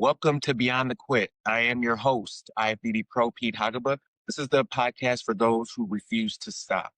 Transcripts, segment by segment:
Welcome to Beyond the Quit. I am your host, IFBB Pro Pete Haugabook. This is the podcast for those who refuse to stop.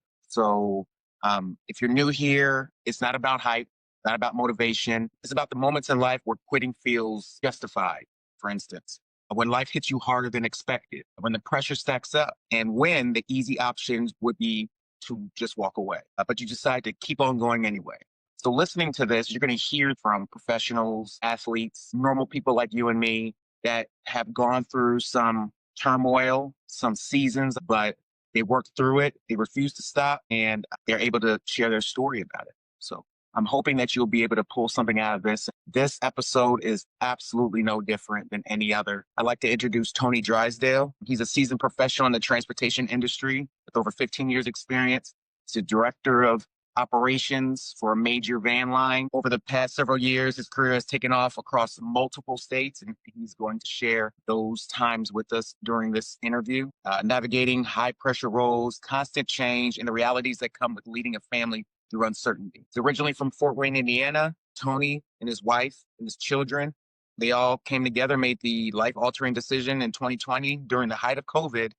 If you're new here, it's not about hype, not about motivation. It's about the moments in life where quitting feels justified. For instance, when life hits you harder than expected, when the pressure stacks up, and when the easy options would be to just walk away, but you decide to keep on going anyway. So listening to this, you're going to hear from professionals, athletes, normal people like you and me that have gone through some turmoil, some seasons, but they worked through it. They refuse to stop and they're able to share their story about it. So I'm hoping that you'll be able to pull something out of this. This episode is absolutely no different than any other. I'd like to introduce Tony Drysdale. He's a seasoned professional in the transportation industry with over 15 years experience. He's the director of operations for a major van line. Over the past several years, his career has taken off across multiple states, and he's going to share those times with us during this interview. Navigating high pressure roles, constant change, and the realities that come with leading a family through uncertainty. He's originally from Fort Wayne, Indiana. Tony and his wife and his children, they all came together, made the life-altering decision in 2020 during the height of COVID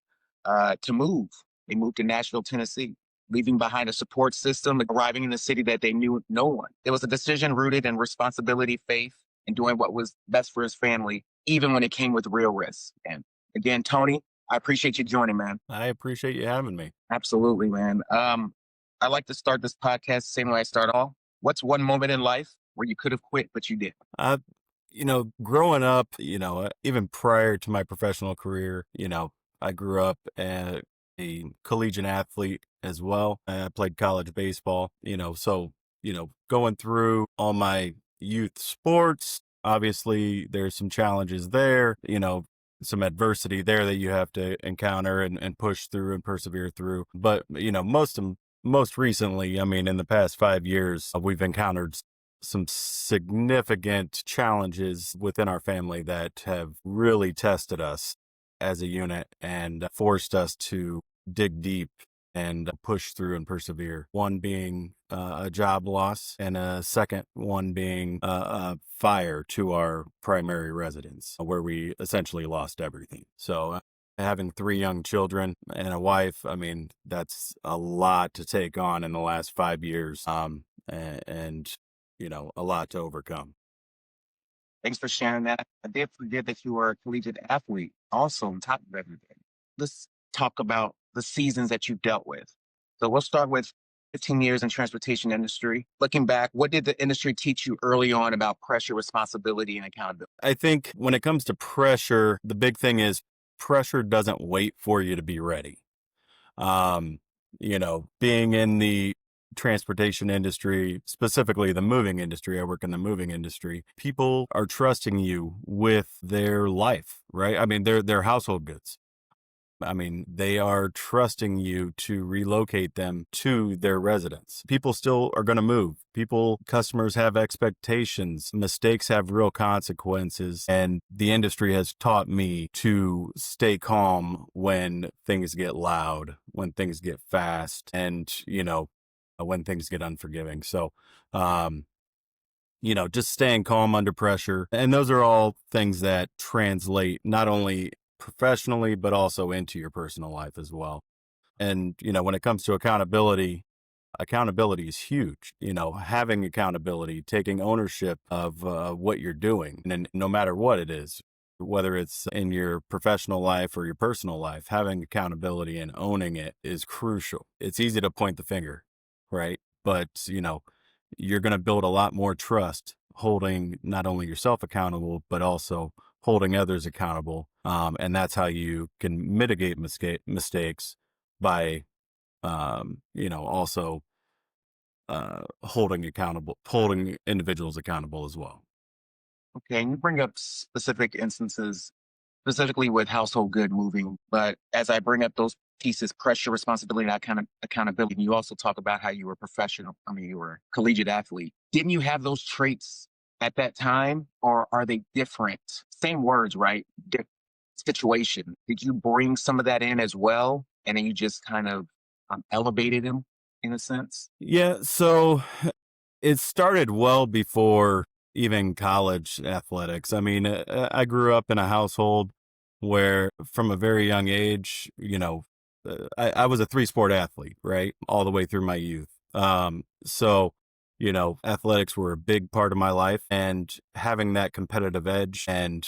to move. They moved to Nashville, Tennessee, leaving behind a support system, arriving in a city that they knew no one. It was a decision rooted in responsibility, faith, and doing what was best for his family, even when it came with real risk. And again, Tony, I appreciate you joining, man. I appreciate you having me. Absolutely, man. I like to start this podcast the same way I start all. What's one moment in life where you could have quit, but you did? Growing up, even prior to my professional career, I grew up a collegiate athlete as well. I played college baseball, going through all my youth sports, obviously there's some challenges there, some adversity there that you have to encounter and push through and persevere through. But, most recently, in the past 5 years, we've encountered some significant challenges within our family that have really tested us as a unit and forced us to dig deep and push through and persevere. One being a job loss, and a second one being a fire to our primary residence, where we essentially lost everything. So having 3 young children and a wife, that's a lot to take on in the last 5 years, and a lot to overcome. Thanks for sharing that. I did forget that you were a collegiate athlete also on top of everything. Let's talk about the seasons that you dealt with. So we'll start with 15 years in transportation industry. Looking back, what did the industry teach you early on about pressure, responsibility, and accountability? I think when it comes to pressure, the big thing is pressure doesn't wait for you to be ready. Being in the transportation industry, specifically the moving industry, I work in the moving industry, people are trusting you with their life, right? They're household goods. They are trusting you to relocate them to their residence. People still are going to move. Customers have expectations. Mistakes have real consequences. And the industry has taught me to stay calm when things get loud, when things get fast, and, when things get unforgiving. So, just staying calm under pressure. And those are all things that translate not only professionally, but also into your personal life as well. And, when it comes to accountability is huge. Having accountability, taking ownership of what you're doing, and no matter what it is, whether it's in your professional life or your personal life, having accountability and owning it is crucial. It's easy to point the finger, right? But, you're going to build a lot more trust holding not only yourself accountable, but also holding others accountable. And that's how you can mitigate mistakes by, also holding individuals accountable as well. Okay, and you bring up specific instances, specifically with household good moving. But as I bring up those pieces, pressure, responsibility, and accountability, you also talk about how you were professional. You were a collegiate athlete. Didn't you have those traits at that time, or are they different? Same words, right? Situation. Did you bring some of that in as well? And then you just kind of elevated them in a sense? Yeah. So it started well before even college athletics. I mean, I grew up in a household where from a very young age, I was a three sport athlete, right? All the way through my youth. So, athletics were a big part of my life, and having that competitive edge and,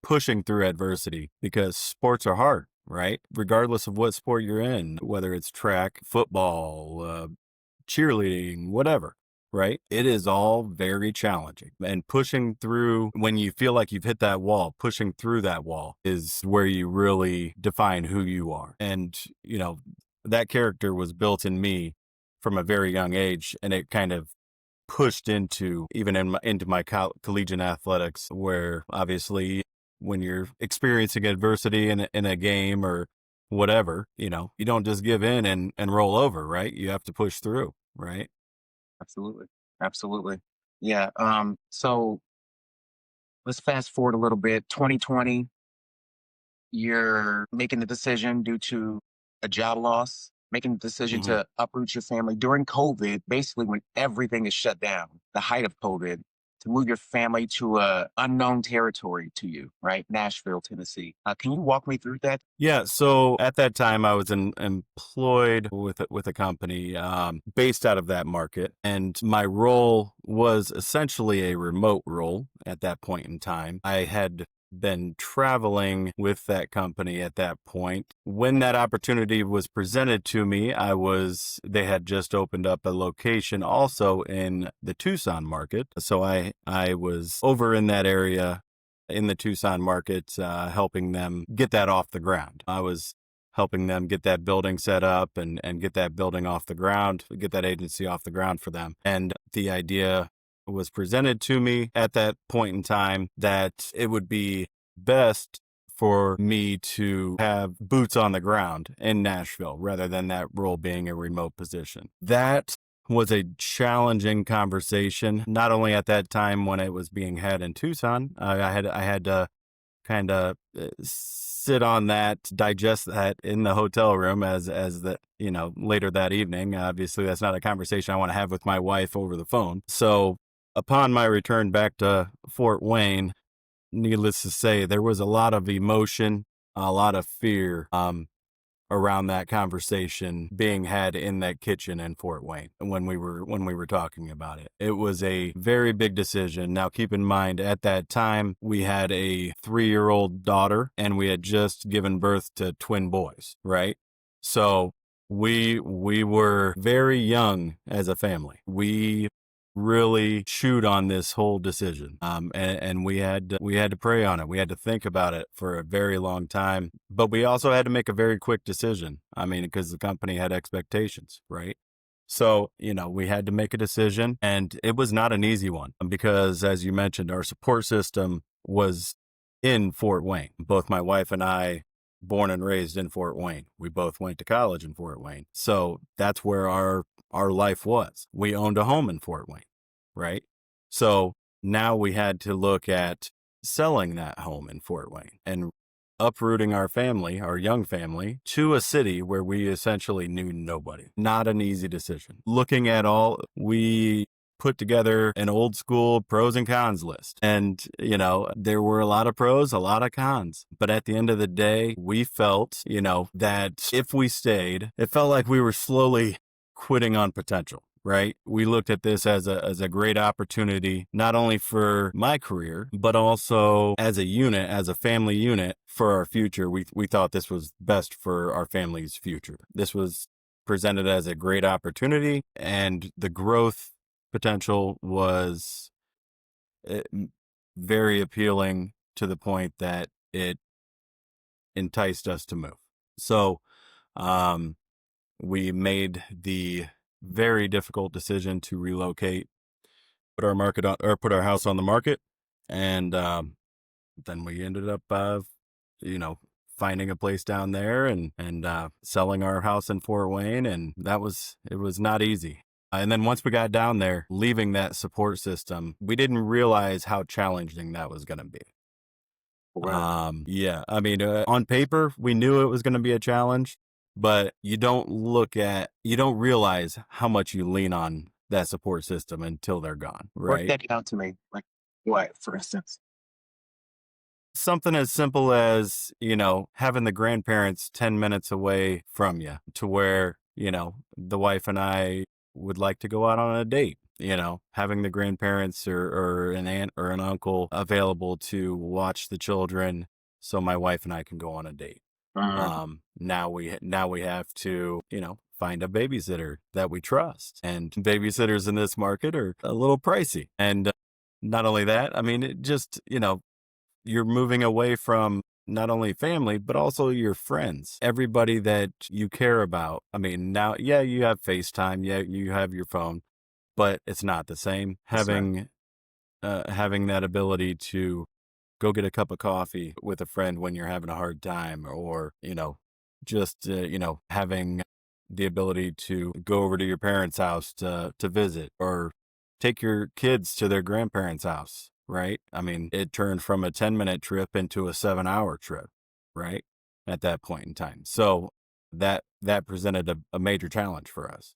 pushing through adversity, because sports are hard, right? Regardless of what sport you're in, whether it's track, football, cheerleading, whatever, right? It is all very challenging. And pushing through when you feel like you've hit that wall, pushing through that wall is where you really define who you are. And, that character was built in me from a very young age, and it kind of pushed into even into my collegiate athletics, where obviously when you're experiencing adversity in a game or whatever, you don't just give in and roll over, right? You have to push through, right? Absolutely. Absolutely. Yeah. So let's fast forward a little bit. 2020, you're making the decision due to a job loss, making the decision hmm to uproot your family during COVID, basically when everything is shut down, the height of COVID, to move your family to a unknown territory to you, right? Nashville, Tennessee. Can you walk me through that? Yeah. So at that time, I was employed with a company based out of that market, and my role was essentially a remote role at that point in time. I had been traveling with that company at that point. When that opportunity was presented to me, they had just opened up a location also in the Tucson market. So I was over in that area in the Tucson market, helping them get that off the ground. I was helping them get that building set up and get that building off the ground, get that agency off the ground for them. And the idea was presented to me at that point in time that it would be best for me to have boots on the ground in Nashville rather than that role being a remote position. That was a challenging conversation, not only at that time when it was being had in Tucson. I had to kind of sit on that, digest that in the hotel room as the later that evening. Obviously, that's not a conversation I want to have with my wife over the phone. So upon my return back to Fort Wayne, needless to say, there was a lot of emotion, a lot of fear. Around that conversation being had in that kitchen in Fort Wayne when we were talking about it. It was a very big decision. Now keep in mind at that time we had a 3-year-old daughter and we had just given birth to twin boys, right? So we were very young as a family. We really chewed on this whole decision. And we had to pray on it. We had to think about it for a very long time, but we also had to make a very quick decision. I mean, because the company had expectations, right? So, we had to make a decision, and it was not an easy one because, as you mentioned, our support system was in Fort Wayne. Both my wife and I, born and raised in Fort Wayne. We both went to college in Fort Wayne. So that's where our life was. We owned a home in Fort Wayne, right? So now we had to look at selling that home in Fort Wayne and uprooting our family, our young family, to a city where we essentially knew nobody. Not an easy decision. Looking at we put together an old school pros and cons list. And, there were a lot of pros, a lot of cons. But at the end of the day, we felt, that if we stayed, it felt like we were slowly quitting on potential. Right. We looked at this as a great opportunity, not only for my career, but also as a unit, as a family unit for our future. We thought this was best for our family's future. This was presented as a great opportunity, and the growth potential was uh, very appealing to the point that it enticed us to move. So, um, we made the very difficult decision to relocate, put our house on the market, and then we ended up, you know, finding a place down there and selling our house in Fort Wayne, and it was not easy. And then once we got down there, leaving that support system, we didn't realize how challenging that was going to be. Wow. Yeah, I mean, on paper, we knew it was going to be a challenge, but you don't realize how much you lean on that support system until they're gone, Work right? that out to me. Like what, for instance? Something as simple as, having the grandparents 10 minutes away from you to where, the wife and I would like to go out on a date. Having the grandparents or an aunt or an uncle available to watch the children so my wife and I can go on a date. Mm, Now we have to, find a babysitter that we trust. And babysitters in this market are a little pricey. And not only that, I mean, it just, you're moving away from not only family, but also your friends, everybody that you care about. I mean, now, yeah, you have FaceTime, yeah, you have your phone, but it's not the same. that's right. Having that ability to go get a cup of coffee with a friend when you're having a hard time, or, just, having the ability to go over to your parents' house to visit, or take your kids to their grandparents' house, right? I mean, it turned from a 10-minute trip into a 7-hour trip, right? At that point in time. So that presented a major challenge for us.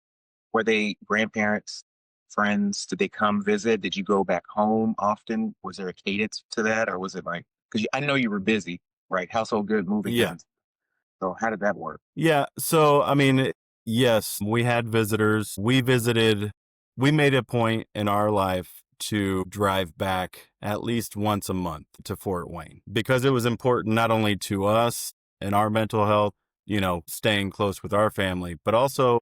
Were they grandparents, friends? Did they come visit? Did you go back home often? Was there a cadence to that, or was it like because I know you were busy, right? Household good, moving Yeah. goods. So how did that work? Yeah. So, I mean, yes, we had visitors. We made a point in our life to drive back at least once a month to Fort Wayne because it was important not only to us and our mental health, staying close with our family, but also,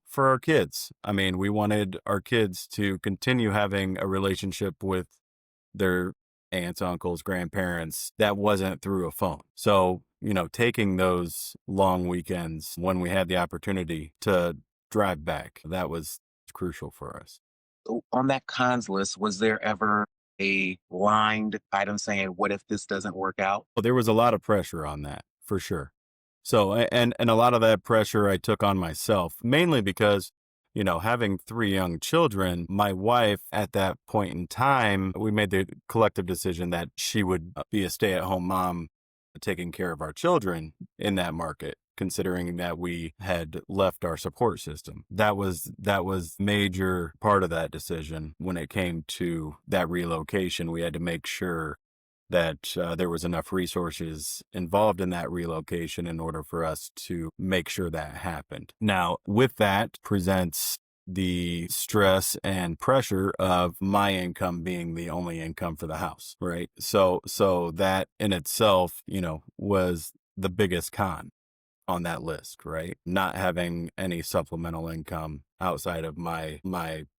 for our kids. I mean, we wanted our kids to continue having a relationship with their aunts, uncles, grandparents that wasn't through a phone. So, taking those long weekends when we had the opportunity to drive back, that was crucial for us. So on that cons list, was there ever a lined item saying, "What if this doesn't work out?" Well, there was a lot of pressure on that for sure. So, and a lot of that pressure I took on myself, mainly because, having 3 young children, my wife at that point in time, we made the collective decision that she would be a stay-at-home mom taking care of our children in that market, considering that we had left our support system. That was major part of that decision when it came to that relocation. We had to make sure that there was enough resources involved in that relocation in order for us to make sure that happened. Now, with that presents the stress and pressure of my income being the only income for the house, right? So that in itself, was the biggest con on that list, right? Not having any supplemental income outside of my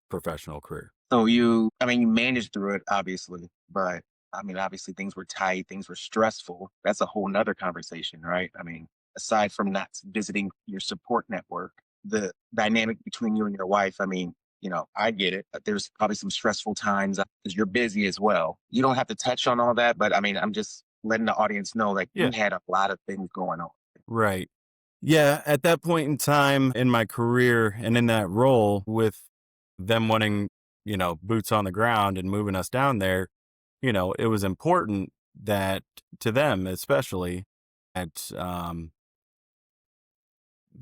professional career. So I mean, you managed through it, obviously, but I mean, obviously things were tight, things were stressful. That's a whole nother conversation, right? I mean, aside from not visiting your support network, the dynamic between you and your wife, I mean, I get it. There's probably some stressful times because you're busy as well. You don't have to touch on all that, but I mean, I'm just letting the audience know like you Yeah. had a lot of things going on. Right. Yeah, at that point in time in my career and in that role with them wanting, boots on the ground and moving us down there, it was important that to them, especially that,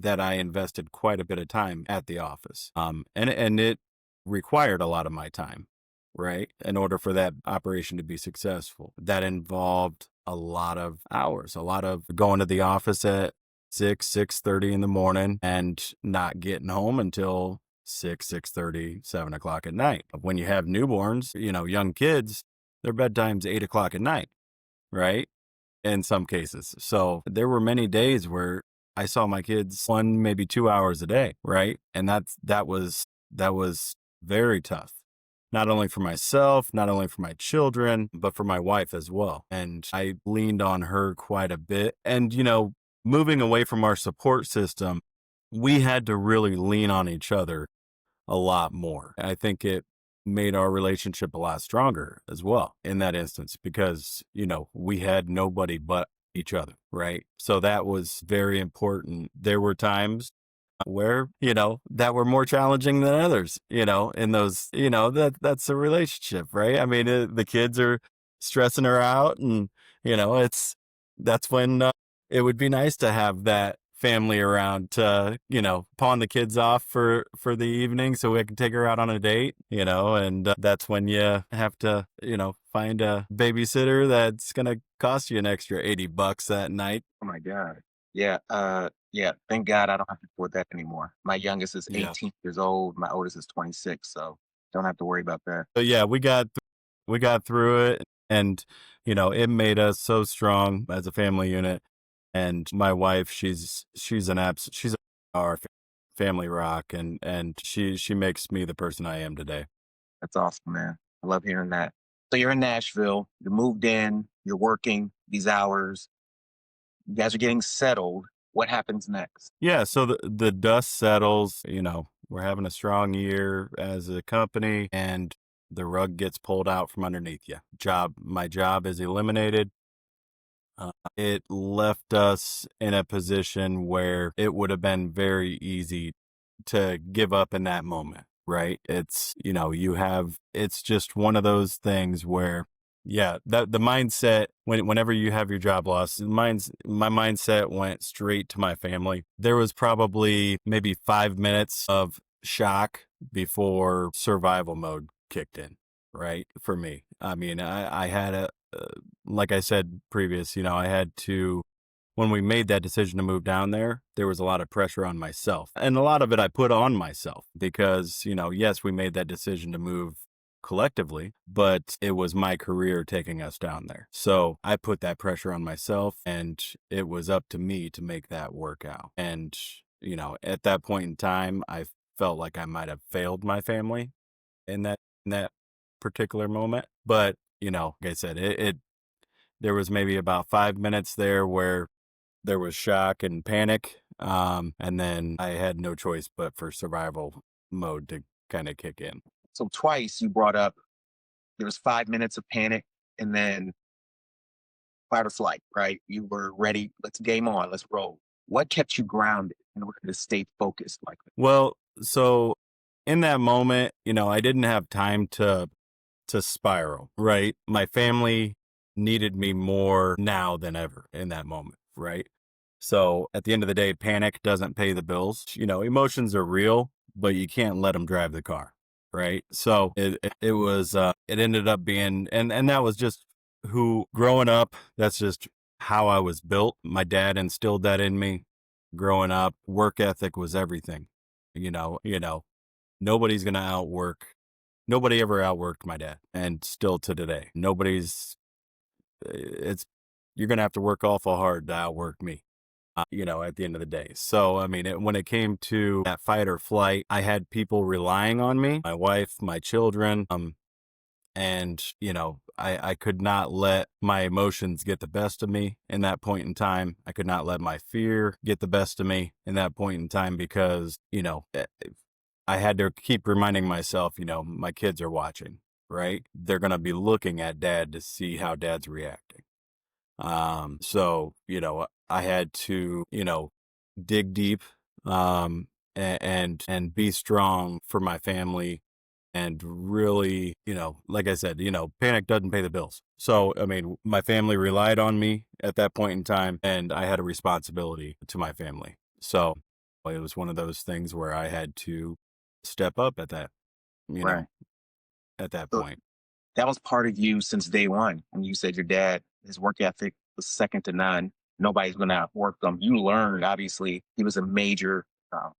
that I invested quite a bit of time at the office. And it required a lot of my time, right? In order for that operation to be successful. That involved a lot of hours, a lot of going to the office at 6:30 in the morning and not getting home until 6:30, 7 o'clock at night. When you have newborns, young kids, their bedtime's 8 o'clock at night, right? In some cases. So there were many days where I saw my kids 1, maybe 2 hours a day, right? And that was very tough. Not only for myself, not only for my children, but for my wife as well. And I leaned on her quite a bit. And, moving away from our support system, we had to really lean on each other a lot more. I think it made our relationship a lot stronger as well in that instance because, we had nobody but each other, right? So that was very important. There were times where, that were more challenging than others, in those, that's a relationship, right? I mean, the kids are stressing her out and, that's when it would be nice to have that family around to, pawn the kids off for the evening so we can take her out on a date, and that's when you have to, find a babysitter that's going to cost you an extra $80 that night. Oh my God. Yeah. Yeah. Thank God I don't have to afford that anymore. My youngest is Yeah. 18 years old. My oldest is 26. So don't have to worry about that. But yeah, we got through it, and it made us so strong as a family unit. And my wife, she's our family rock, and she makes me the person I am today. That's awesome, man. I love hearing that. So you're in Nashville, you moved in, you're working these hours, you guys are getting settled. What happens next? Yeah, so the dust settles, we're having a strong year as a company, and the rug gets pulled out from underneath you. My job is eliminated. It left us in a position where it would have been very easy to give up in that moment, right? It's, it's just one of those things where, yeah, the mindset, whenever you have your job loss, my mindset went straight to my family. There was probably maybe 5 minutes of shock before survival mode kicked in, right? For me. I mean, I had like I said previous, I had to, when we made that decision to move down there was a lot of pressure on myself. And a lot of it I put on myself because, yes, we made that decision to move collectively, but it was my career taking us down there. So I put that pressure on myself, and it was up to me to make that work out. And, at that point in time, I felt like I might have failed my family in that particular moment. But, like I said, there was maybe about 5 minutes there where there was shock and panic. And then I had no choice but for survival mode to kind of kick in. So twice you brought up there was 5 minutes of panic and then fight or flight, right? You were ready. Let's game on. Let's roll. What kept you grounded in order to stay focused like that? Well, so in that moment, I didn't have time to spiral, right? My family needed me more now than ever in that moment, right? So at the end of the day, panic doesn't pay the bills. Emotions are real, but you can't let them drive the car, right? So it was it ended up being, and that was just who growing up. That's just how I was built. My dad instilled that in me. Growing up, work ethic was everything. Nobody's gonna outwork. Nobody ever outworked my dad, and still to today, it's, you're going to have to work awful hard to outwork me, at the end of the day. So, I mean, when it came to that fight or flight, I had people relying on me, my wife, my children, and, I could not let my emotions get the best of me in that point in time. I could not let my fear get the best of me in that point in time because, I had to keep reminding myself, my kids are watching, right? They're going to be looking at dad to see how dad's reacting. So, I had to, dig deep, and be strong for my family and really, like I said, panic doesn't pay the bills. So, I mean, my family relied on me at that point in time, and I had a responsibility to my family. So it was one of those things where I had to step up you Right. know, at that So point. that was part of you since day one. And you said your dad, his work ethic was second to none. Nobody's going to outwork them. You learned, obviously, he was a uh, major Yeah,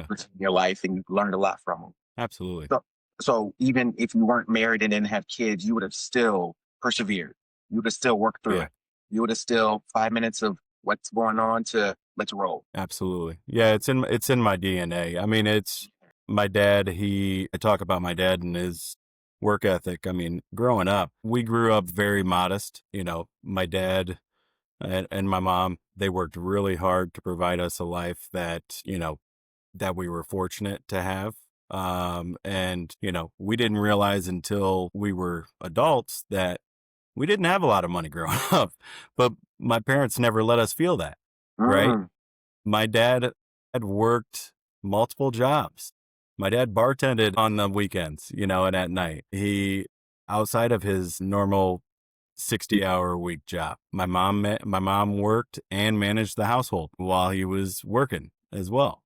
person in your life, and you learned a lot from him. absolutely. So, so even if you weren't married and didn't have kids, you would have still persevered. You would have still worked through Yeah. it. You would have still 5 minutes of what's going on to let's roll. Absolutely. Yeah, it's in my DNA. I mean, it's my dad, I talk about my dad and his work ethic. I mean, growing up, we grew up very modest. My dad and my mom, they worked really hard to provide us a life that we were fortunate to have. And we didn't realize until we were adults that we didn't have a lot of money growing up, but my parents never let us feel that, right? Mm, My dad had worked multiple jobs. My dad bartended on the weekends, and at night. Outside of his normal 60-hour a week job. My mom worked and managed the household while he was working as well.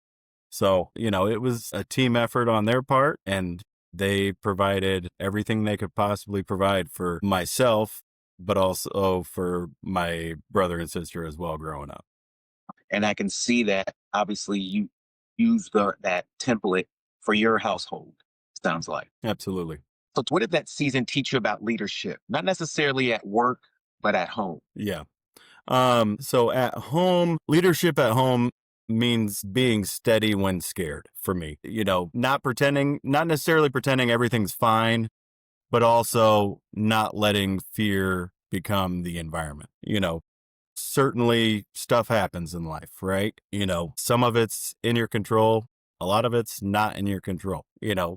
So, it was a team effort on their part, and they provided everything they could possibly provide for myself, but also for my brother and sister as well growing up. And I can see that obviously you use that template for your household, sounds like. Absolutely. So what did that season teach you about leadership? Not necessarily at work, but at home. Yeah. So at home, leadership at home means being steady when scared for me. Not necessarily pretending everything's fine, but also not letting fear become the environment. Certainly stuff happens in life, right? Some of it's in your control, a lot of it's not in your control.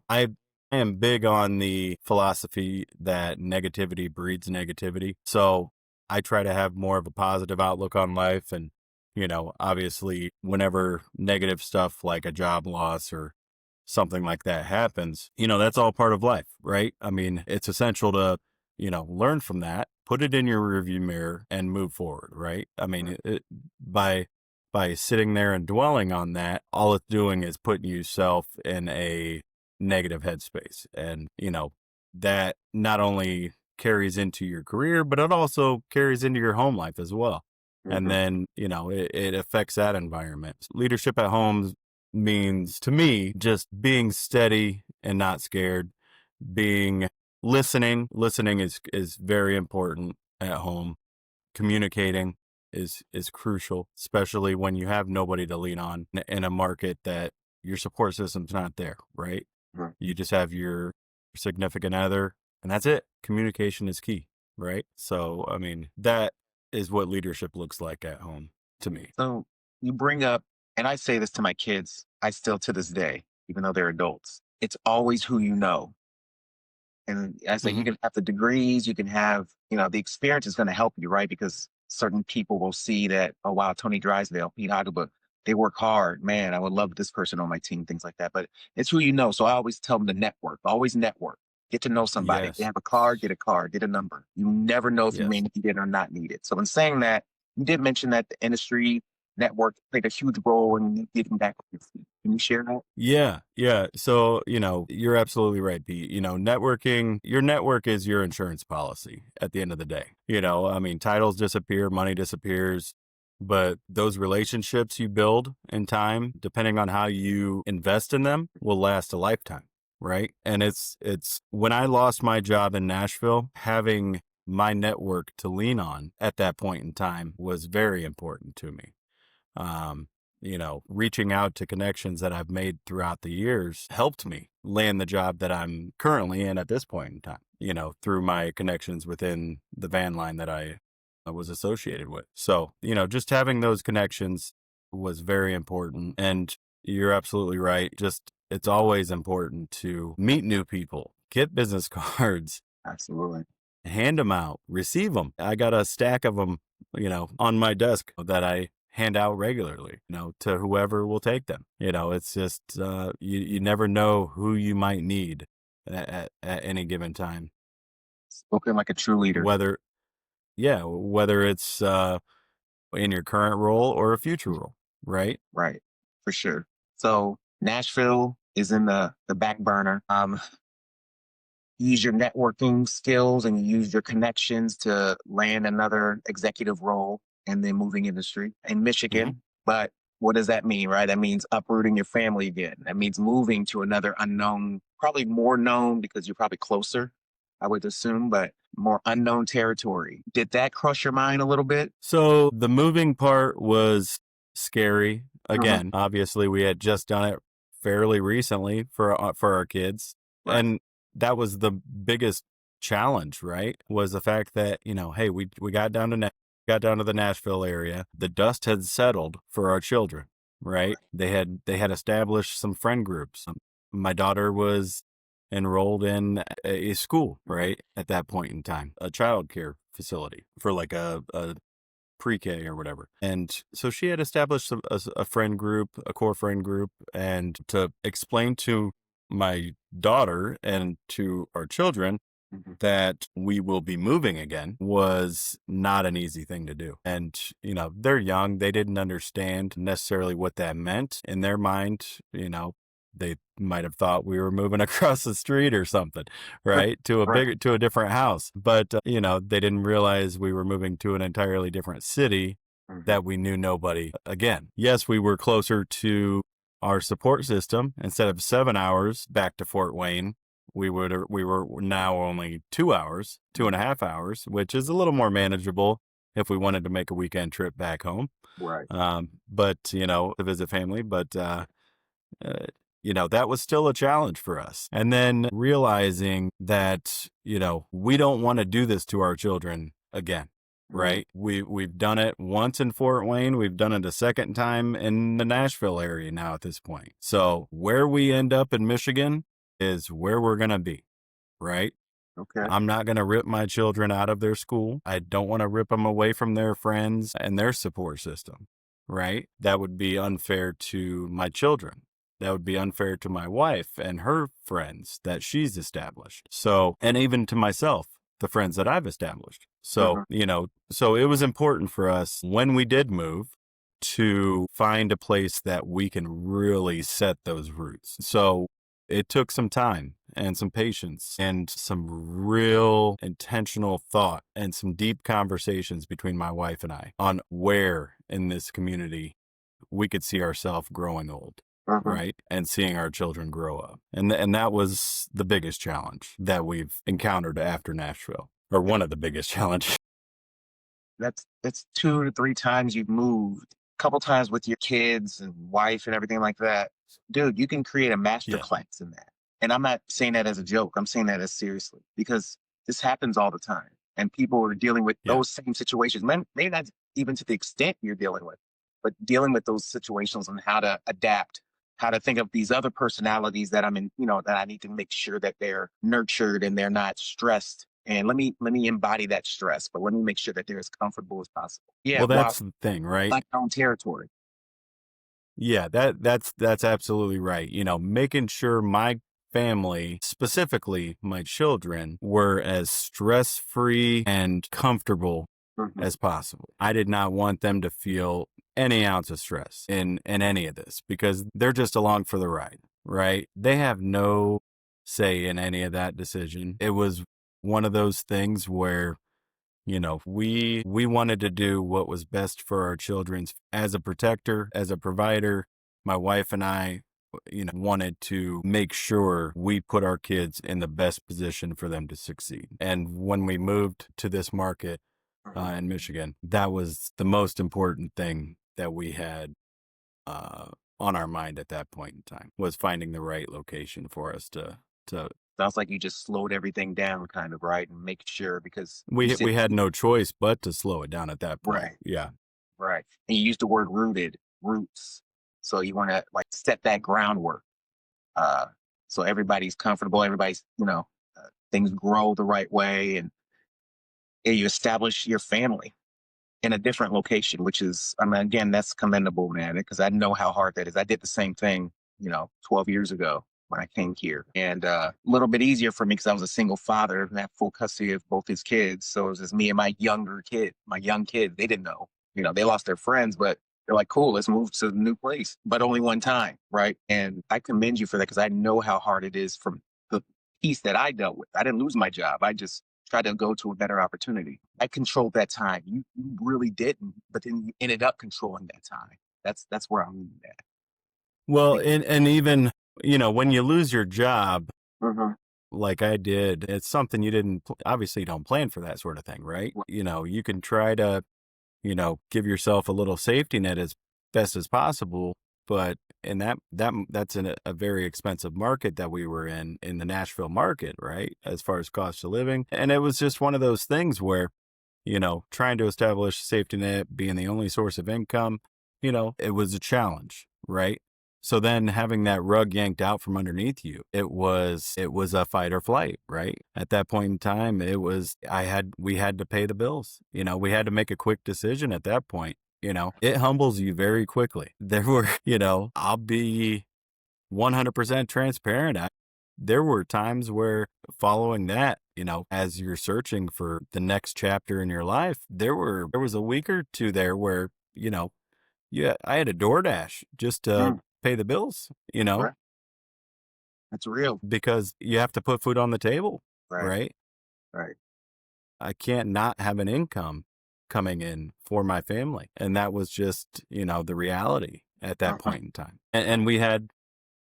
I am big on the philosophy that negativity breeds negativity. So I try to have more of a positive outlook on life. And, obviously, whenever negative stuff like a job loss or something like that happens, that's all part of life, right? I mean, it's essential to, learn from that, put it in your rearview mirror and move forward, right? I mean, by sitting there and dwelling on that, all it's doing is putting yourself in a negative headspace. And, that not only carries into your career, but it also carries into your home life as well. And Mhm. then, it affects that environment. Leadership at home means to me just being steady and not scared, being listening is very important at home. Communicating is crucial, especially when you have nobody to lean on in a market that your support system's not there, right? Right. You just have your significant other, and that's it. Communication is key, right? So I mean, that is what leadership looks like at home to me. So you bring up, and I say this to my kids, I still to this day, even though they're adults, it's always who you know. And I say you Hmm. can have the degrees, you can have, the experience is going to help you, right? Because certain people will see that, oh wow, Tony Drysdale, Pete Haugabook, they work hard. Man, I would love this person on my team, things like that. But it's who you know. So I always tell them to network, always network. Get to know somebody. If they Yes. have a card, get a number. You never know if you may Yes. need it or not need it. So in saying that, you did mention that the industry network played a huge role in you getting back on your feet. Can you share that? Yeah, yeah. So, you're absolutely right, Pete. Networking, your network is your insurance policy at the end of the day. I mean, titles disappear, money disappears, but those relationships you build in time, depending on how you invest in them, will last a lifetime, right? And it's when I lost my job in Nashville, having my network to lean on at that point in time was very important to me. um, reaching out to connections that I've made throughout the years helped me land the job that I'm currently in at this point in time, through my connections within the van line that I was associated with. So, just having those connections was very important. And you're absolutely right. Just, it's always important to meet new people, get business cards, Absolutely. hand them out, receive them. I got a stack of them, on my desk that I hand out regularly, to whoever will take them. It's just, you never know who you might need at any given time. Spoken like a true leader. Whether, yeah, whether it's, in your current role or a future role, right? Right, for sure. So Nashville is in the back burner. Use your networking skills and you use your connections to land another executive role in the moving industry in Hmm. Michigan. But what does that mean, right? That means uprooting your family again. That means moving to another unknown, probably more known because you're probably closer, I would assume, but more unknown territory. Did that cross your mind a little bit? So the moving part was scary. Mhm. Again, obviously we had just done it fairly recently for our kids. Right, And that was the biggest challenge, right? Was the fact that, hey, we got down to the Nashville area. The dust had settled for our children, right? right, They had established some friend groups. My daughter was enrolled in a school, mhm, right? At that point in time, a child care facility for like a pre-K or whatever. And so she had established a friend group, a core friend group, and to explain to my daughter and to our children Mhm. that we will be moving again was not an easy thing to do. And, they're young. They didn't understand necessarily what that meant in their mind. They might have thought we were moving across the street or something, right? Right. To a different house. But, they didn't realize we were moving to an entirely different city Mhm. that we knew nobody again. Yes, we were closer to our support system. Instead of 7 hours back to Fort Wayne, we were now only 2 hours, two and a half hours, which is a little more manageable if we wanted to make a weekend trip back home. Right. But to visit family, but uh, that was still a challenge for us. And then realizing that, we don't want to do this to our children again. Mhm. Right. We've done it once in Fort Wayne. We've done it a second time in the Nashville area now at this point. So where we end up in Michigan is where we're going to be. Right. Okay. I'm not going to rip my children out of their school. I don't want to rip them away from their friends and their support system, right? That would be unfair to my children. That would be unfair to my wife and her friends that she's established. So, and even to myself, the friends that I've established. So, Mhm. so it was important for us when we did move to find a place that we can really set those roots. So it took some time and some patience and some real intentional thought and some deep conversations between my wife and I on where in this community we could see ourselves growing old, Mhm. right? And seeing our children grow up. And that was the biggest challenge that we've encountered after Nashville, or one of the biggest challenges. That's 2 to 3 times you've moved, a couple times with your kids and wife and everything like that. Dude, you can create a master Yeah. class in that. And I'm not saying that as a joke. I'm saying that as seriously because this happens all the time. And people are dealing with Yeah. those same situations. Maybe not even to the extent you're dealing with, but dealing with those situations and how to adapt, how to think of these other personalities that I'm in, that I need to make sure that they're nurtured and they're not stressed. And let me embody that stress, but let me make sure that they're as comfortable as possible. Yeah, Well, while that's the thing, right? like own territory. Yeah, that's absolutely right. Making sure my family, specifically my children, were as stress-free and comfortable Mhm. as possible. I did not want them to feel any ounce of stress in any of this because they're just along for the ride, right? They have no say in any of that decision. It was one of those things where we wanted to do what was best for our children's as a protector, as a provider. My wife and I, wanted to make sure we put our kids in the best position for them to succeed. And when we moved to this market Mhm. in Michigan, that was the most important thing that we had uh, on our mind at that point in time was finding the right location for us to Sounds like you just slowed everything down, kind of, right? And make sure because you said we had no choice but to slow it down at that point. right, Yeah. right. And you used the word rooted, roots. So you want to like set that groundwork. Uh, so everybody's comfortable, everybody's, things grow the right way and you establish your family in a different location, which is, I mean, again, that's commendable, man, because I know how hard that is. I did the same thing, 12 years ago when I came here. And a little bit easier for me because I was a single father and had full custody of both his kids. So it was just me and my young kid. They didn't know, they lost their friends, but they're like, cool, let's move to a new place, but only one time. Right. And I commend you for that because I know how hard it is from the piece that I dealt with. I didn't lose my job. I just try to go to a better opportunity. I controlled that time. You really didn't, but then you ended up controlling that time. That's where I'm at. Well, Like, and even, when you lose your job, mhm, like I did, it's something you didn't, obviously you don't plan for that sort of thing, right? You can try to, give yourself a little safety net as best as possible. But in that's in a very expensive market that we were in the Nashville market, right? As far as cost of living. And it was just one of those things where, trying to establish a safety net, being the only source of income, it was a challenge, right? So then having that rug yanked out from underneath you, it was a fight or flight, right? At that point in time, we had to pay the bills. We had to make a quick decision at that point. It humbles you very quickly. There were, I'll be 100% transparent. there were times where following that, as you're searching for the next chapter in your life, there was a week or two there where, yeah, I had a DoorDash just to Mm, pay the bills, right. That's real. because you have to put food on the table, Right. right? Right. I can't not have an income coming in for my family. And that was just, the reality at that Uh-huh. point in time. And we had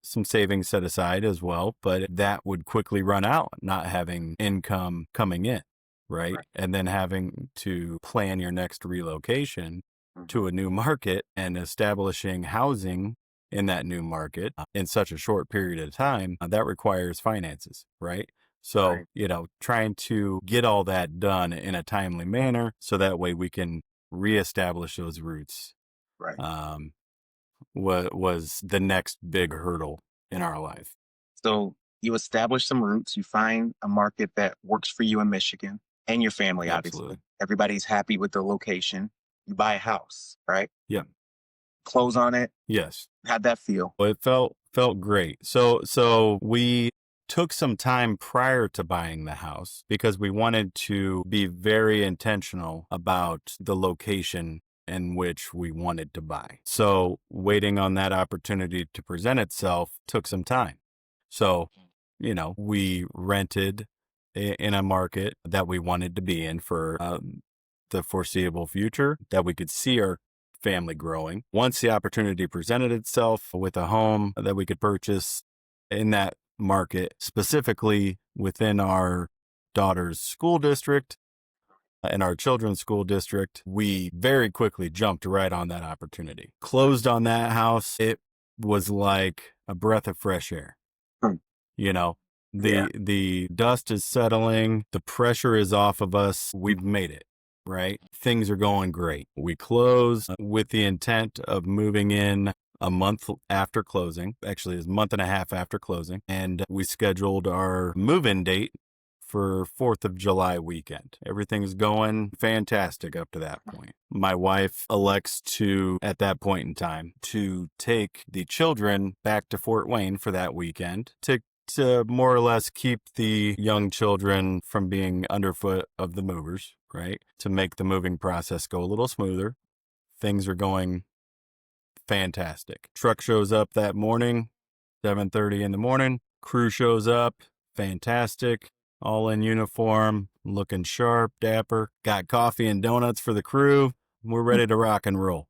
some savings set aside as well, but that would quickly run out, not having income coming in, right? Right. And then having to plan your next relocation Hmm. to a new market and establishing housing in that new market in such a short period of time, that requires finances, right? So, Right. trying to get all that done in a timely manner so that way we can reestablish those roots Right. um, was the next big hurdle in our life. So you establish some roots, you find a market that works for you in Michigan and your family, obviously. Absolutely. Everybody's happy with the location. You buy a house, right? Yeah. Close on it. Yes. How'd that feel? Well, it felt great. So we took some time prior to buying the house because we wanted to be very intentional about the location in which we wanted to buy. So waiting on that opportunity to present itself took some time. So, we rented in a market that we wanted to be in for the foreseeable future, that we could see our family growing. Once the opportunity presented itself with a home that we could purchase in that market, specifically within our daughter's school district and our children's school district, we very quickly jumped right on that opportunity. Closed on that house. It was like a breath of fresh air. Hmm. You know, Yeah. the dust is settling, the pressure is off of us. We've made it, right? Things are going great. We close with the intent of moving in a month after closing. Actually, it's a month and a half after closing, and we scheduled our move-in date for 4th of July weekend. Everything's going fantastic up to that point. My wife elects to, at that point in time, to take the children back to Fort Wayne for that weekend to more or less keep the young children from being underfoot of the movers, right? To make the moving process go a little smoother. Things are going fantastic. Truck shows up that morning, 7:30 in the morning. Crew shows up, fantastic, all in uniform, looking sharp, dapper. Got coffee and donuts for the crew. We're ready to rock and roll,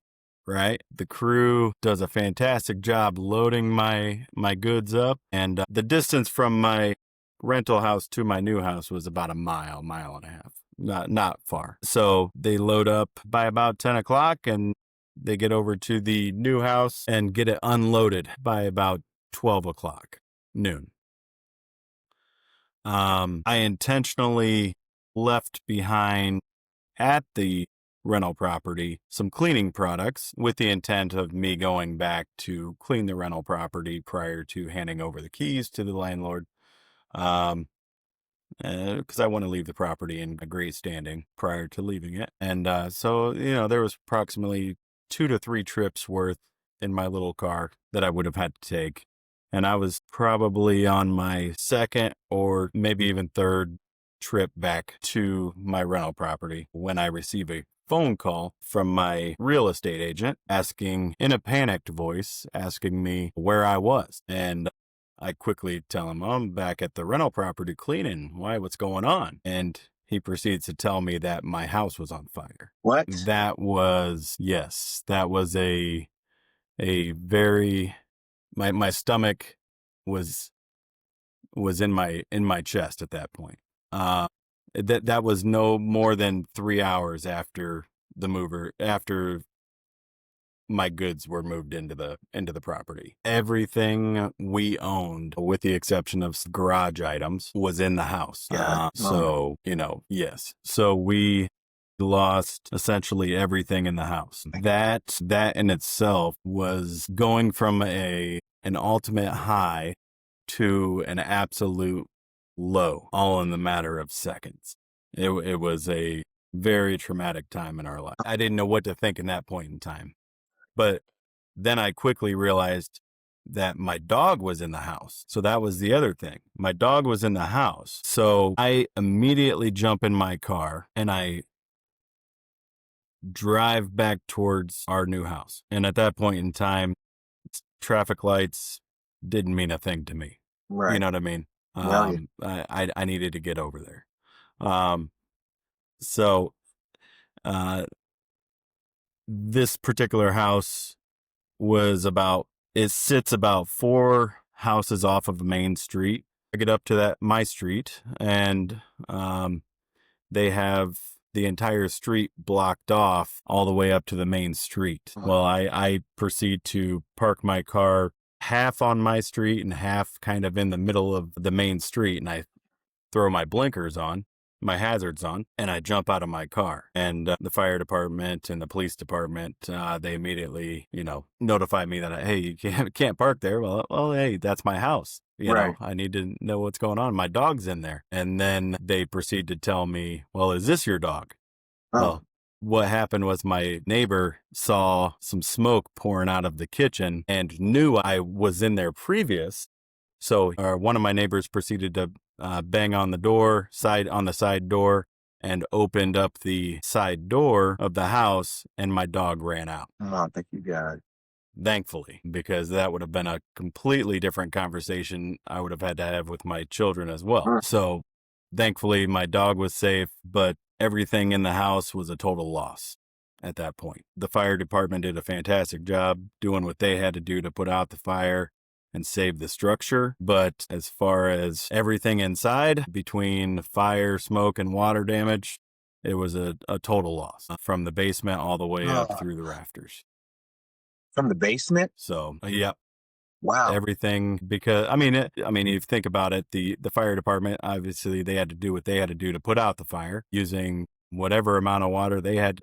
right? The crew does a fantastic job loading my goods up, and the distance from my rental house to my new house was about a mile and a half. Not far. So they load up by about 10 o'clock, and they get over to the new house and get it unloaded by about 12 o'clock noon. I intentionally left behind at the rental property some cleaning products with the intent of me going back to clean the rental property prior to handing over the keys to the landlord. Um, because I want to leave the property in a great standing prior to leaving it. And so, there was approximately 2 to 3 trips worth in my little car that I would have had to take. And I was probably on my second or maybe even third trip back to my rental property when I receive a phone call from my real estate agent asking, in a panicked voice, asking me where I was. And I quickly tell him, I'm back at the rental property cleaning. Why? What's going on? And he proceeds to tell me that my house was on fire. What? That was a very, my stomach was in my chest at that point. That was no more than 3 hours after after my goods were moved into the property. Everything we owned, with the exception of garage items, was in the house. Yeah. Oh, no. So, yes. So we lost essentially everything in the house. That in itself was going from an ultimate high to an absolute low, all in the matter of seconds. It was a very traumatic time in our life. I didn't know what to think in that point in time. But then I quickly realized that my dog was in the house. So that was the other thing. My dog was in the house. So I immediately jump in my car and I drive back towards our new house. And at that point in time, traffic lights didn't mean a thing to me. You Right. know what I mean? Well, yeah. I needed to get over there. Um, so uh, this particular house was about, it sits about 4 houses off of the main street. I get up to my street, and they have the entire street blocked off all the way up to the main street. Well, I proceed to park my car half on my street and half kind of in the middle of the main street. And I throw my blinkers on, my hazards on, and I jump out of my car. And the fire department and the police department, they immediately, notify me that, hey, you can't park there. Well, hey, that's my house. Right. I need to know what's going on. My dog's in there. And then they proceed to tell me, well, is this your dog? Oh, Well, what happened was my neighbor saw some smoke pouring out of the kitchen and knew I was in there previous. So one of my neighbors proceeded to bang on the side door, and opened up the side door of the house, and my dog ran out. oh, thank you, God. Thankfully, because that would have been a completely different conversation I would have had to have with my children as well. Mm. So thankfully, my dog was safe, but everything in the house was a total loss at that point. The fire department did a fantastic job doing what they had to do to put out the fire and save the structure. But as far as everything inside, between fire, smoke, and water damage, it was a total loss from the basement all the way up through the rafters. From the basement? So, yeah, Wow. everything, because if you think about it, the fire department, obviously they had to do what they had to do to put out the fire using whatever amount of water they had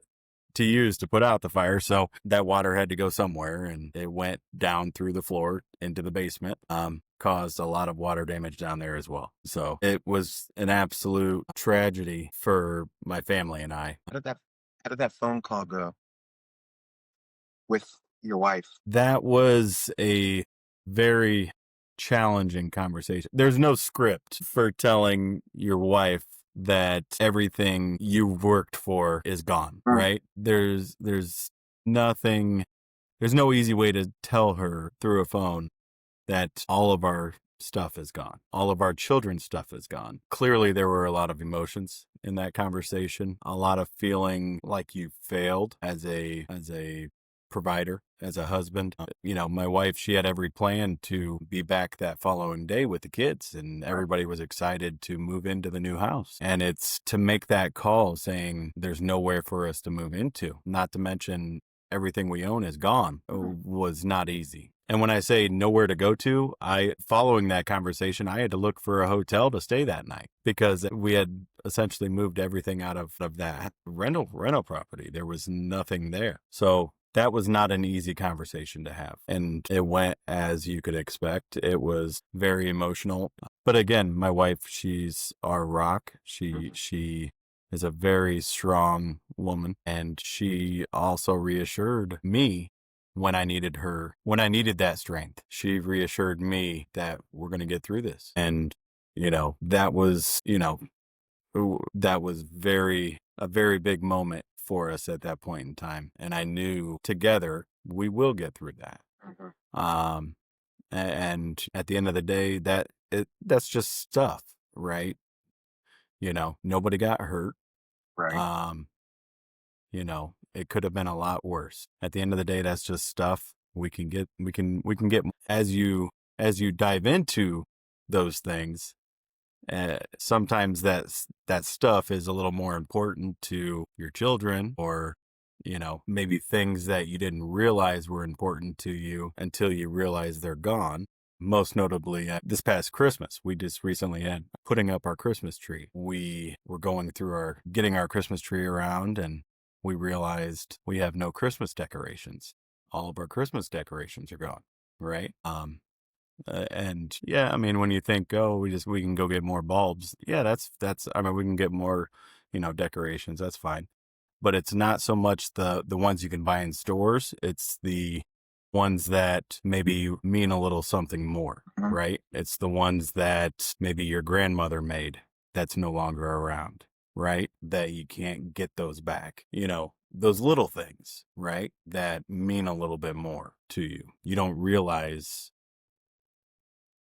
to use to put out the fire. So that water had to go somewhere, and it went down through the floor into the basement, caused a lot of water damage down there as well. So it was an absolute tragedy for my family and I. How did that phone call go with your wife? That was a very challenging conversation. There's no script for telling your wife that everything you worked for is gone, Mm. right? There's nothing, there's no easy way to tell her through a phone that all of our stuff is gone. All of our children's stuff is gone. Clearly, there were a lot of emotions in that conversation, a lot of feeling like you failed as a provider, as a husband. My wife, she had every plan to be back that following day with the kids, and everybody was excited to move into the new house. And it's to make that call saying there's nowhere for us to move into, not to mention everything we own is gone, was not easy. And when I say nowhere to go to, following that conversation, I had to look for a hotel to stay that night, because we had essentially moved everything out of that rental property. There was nothing there. So that was not an easy conversation to have. And it went as you could expect. It was very emotional. But again, my wife, she's our rock. She is a very strong woman, and she also reassured me when I needed that strength. She reassured me that we're going to get through this. And, that was a very big moment for us at that point in time. And I knew together we will get through that. Mhm. And at the end of the day, that's just stuff, right? Nobody got hurt. Right. Um, it could have been a lot worse. At the end of the day, that's just stuff we can get as you dive into those things. Sometimes that stuff is a little more important to your children, or maybe things that you didn't realize were important to you until you realize they're gone. Most notably, this past Christmas, we just recently had putting up our Christmas tree. We were getting our Christmas tree around, and we realized we have no Christmas decorations. All of our Christmas decorations are gone, right? And yeah, when you think, oh, we can go get more bulbs. Yeah, that's, we can get more, decorations. That's fine. But it's not so much the ones you can buy in stores. It's the ones that maybe mean a little something more, Mhm. right? It's the ones that maybe your grandmother made that's no longer around, right? That you can't get those back. Those little things, right? That mean a little bit more to you. You don't realize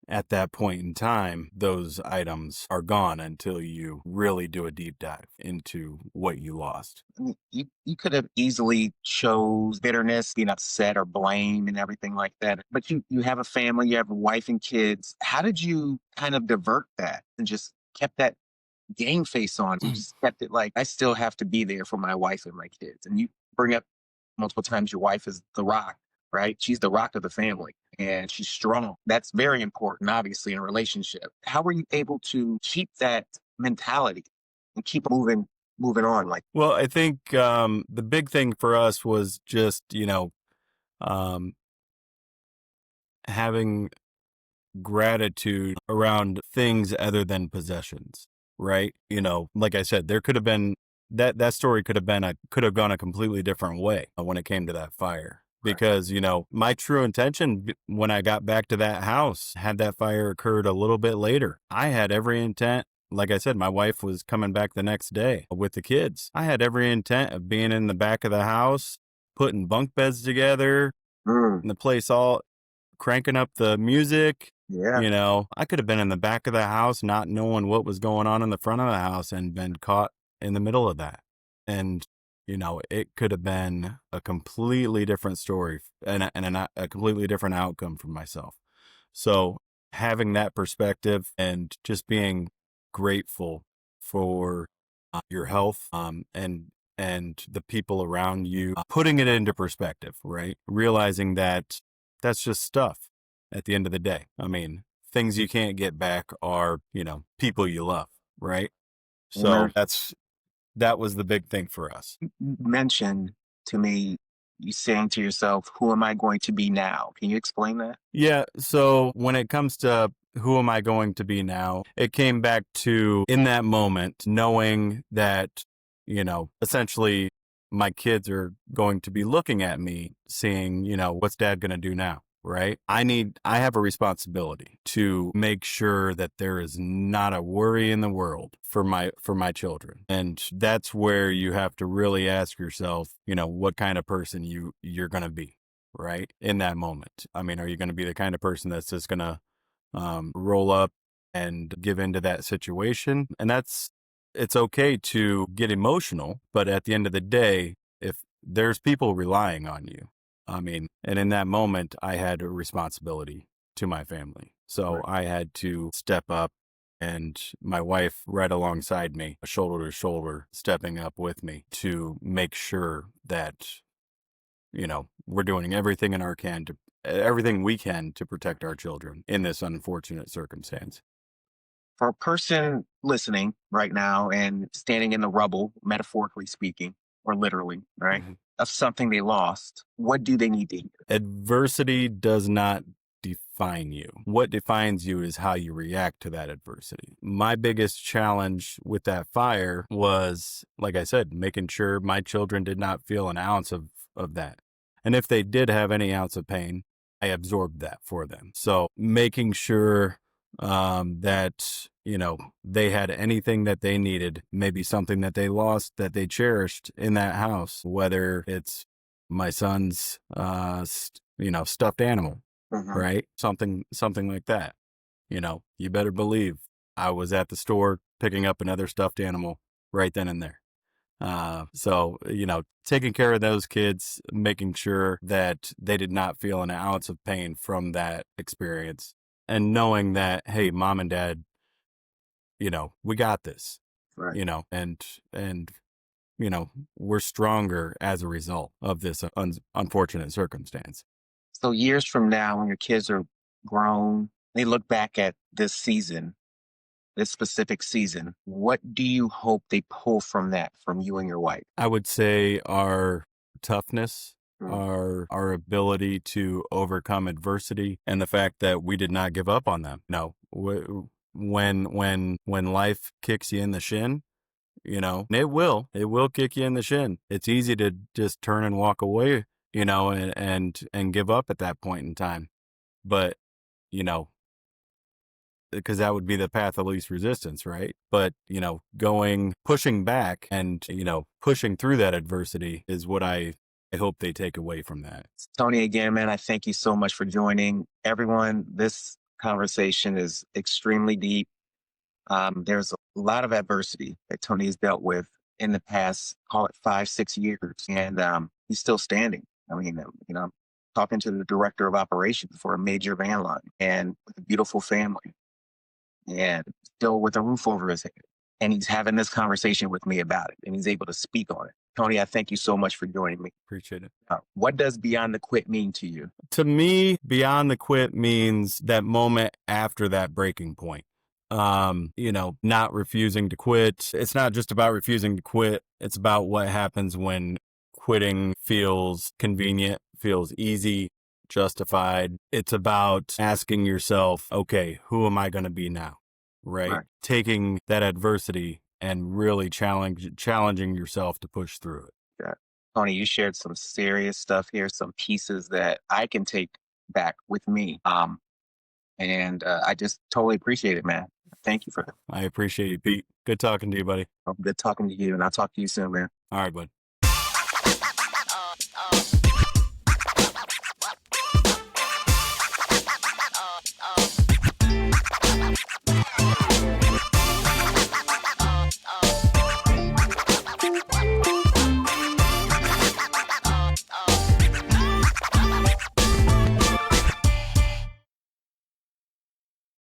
at that point in time, those items are gone until you really do a deep dive into what you lost. I mean, you could have easily chose bitterness, being upset or blame and everything like that. But you have a family, you have a wife and kids. How did you kind of divert that and just kept that game face on? You just kept it like, I still have to be there for my wife and my kids. And you bring up multiple times your wife is the rock, right? She's the rock of the family and she's strong. That's very important, obviously, in a relationship. How were you able to keep that mentality and keep moving on? Like, Well, I think the big thing for us was just, um, having gratitude around things other than possessions, right? Like I said, there could have been that story could have gone a completely different way when it came to that fire. right. Because, my true intention when I got back to that house, had that fire occurred a little bit later, I had every intent. Like I said, my wife was coming back the next day with the kids. I had every intent of being in the back of the house, putting bunk beds together, Mm, and the place all cranking up the music. yeah. I could have been in the back of the house, not knowing what was going on in the front of the house and been caught in the middle of that. And, it could have been a completely different story and a completely different outcome for myself. So having that perspective and just being grateful for your health, and the people around you, putting it into perspective, right? Realizing that that's just stuff at the end of the day. I mean, things you can't get back are, people you love, right? So Amen. that was the big thing for us. You mentioned to me, you saying to yourself, who am I going to be now? Can you explain that? Yeah. So when it comes to who am I going to be now, it came back to in that moment, knowing that, essentially my kids are going to be looking at me, seeing, what's dad going to do now? Right. I have a responsibility to make sure that there is not a worry in the world for my children. And that's where you have to really ask yourself, what kind of person you're going to be right in that moment. I mean, are you going to be the kind of person that's just going to roll up and give into that situation? And it's okay to get emotional, but at the end of the day, if there's people relying on you, I mean, and in that moment, I had a responsibility to my family. So Right. I had to step up, and my wife right alongside me, shoulder to shoulder, stepping up with me to make sure that we're doing everything we can to protect our children in this unfortunate circumstance. For a person listening right now and standing in the rubble, metaphorically speaking, or literally, right, Mhm. of something they lost, what do they need to hear? Adversity does not define you. What defines you is how you react to that adversity. My biggest challenge with that fire was, like I said, making sure my children did not feel an ounce of that. And if they did have any ounce of pain, I absorbed that for them. So making sure that, they had anything that they needed, maybe something that they lost that they cherished in that house, whether it's my son's, stuffed animal, Mhm. right? Something like that. You better believe I was at the store picking up another stuffed animal right then and there. So, taking care of those kids, making sure that they did not feel an ounce of pain from that experience, and knowing that, hey, mom and dad, we got this, Right. and, we're stronger as a result of this unfortunate circumstance. So years from now, when your kids are grown, they look back at this season, this specific season. What do you hope they pull from that, from you and your wife? I would say our toughness, Mm, our ability to overcome adversity, and the fact that we did not give up on them. No, when life kicks you in the shin, it will kick you in the shin. It's easy to just turn and walk away, and give up at that point in time. But, you know, because that would be the path of least resistance, right? But, pushing back and, pushing through that adversity is what I hope they take away from that. Tony, again, man, I thank you so much for joining. Everyone, this conversation is extremely deep. There's a lot of adversity that Tony has dealt with in the past, call it 5, 6 years, and he's still standing. I mean, I'm talking to the director of operations for a major van line and with a beautiful family and still with a roof over his head. And he's having this conversation with me about it and he's able to speak on it. Tony, I thank you so much for joining me. Appreciate it. What does beyond the quit mean to you? To me, beyond the quit means that moment after that breaking point. Not refusing to quit. It's not just about refusing to quit. It's about what happens when quitting feels convenient, feels easy, justified. It's about asking yourself, okay, who am I going to be now? Right? Taking that adversity and really challenging yourself to push through it. Yeah. Tony, you shared some serious stuff here, some pieces that I can take back with me. And I just totally appreciate it, man. Thank you for that. I appreciate you, Pete. Good talking to you, buddy. Good talking to you, and I'll talk to you soon, man. All right, bud.